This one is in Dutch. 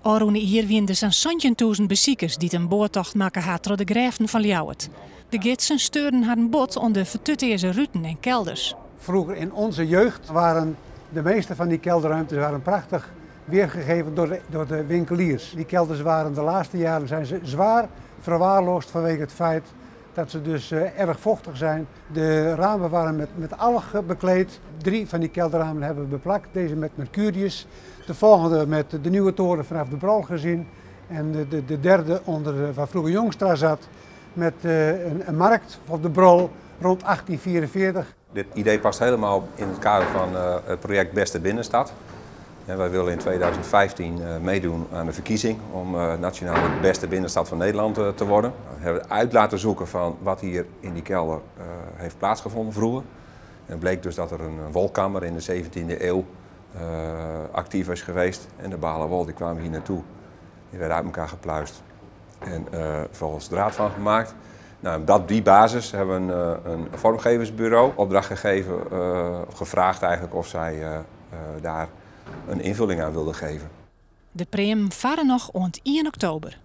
Orroene hier wien er zo'n 17.000 bezoekers die een boortocht maken had door de graven van Ljouwert. De gidsen steurden haar een bod onder vertutteerde ruiten en kelders. Vroeger in onze jeugd waren de meeste van die kelderruimtes prachtig weergegeven door de winkeliers. Die kelders waren de laatste jaren zijn ze zwaar verwaarloosd vanwege het feit dat ze dus erg vochtig zijn. De ramen waren met alg bekleed. 3 van die kelderramen hebben we beplakt. Deze met Mercurius. De volgende met de nieuwe toren vanaf de Brol gezien. En de derde onder waar vroeger Jongstra zat met een markt op de Brol rond 1844. Dit idee past helemaal in het kader van het project Beste Binnenstad. En wij willen in 2015 meedoen aan de verkiezing om nationaal de beste binnenstad van Nederland te worden. We hebben uit laten zoeken van wat hier in die kelder heeft plaatsgevonden vroeger. En het bleek dus dat er een wolkamer in de 17e eeuw actief is geweest. En de balen wol die kwamen hier naartoe. Die werden uit elkaar gepluist en vervolgens draad van gemaakt. Nou, op die basis hebben we een vormgeversbureau opdracht gegeven, gevraagd eigenlijk of zij daar een invulling aan wilden geven. De preem varen nog rond 1 oktober.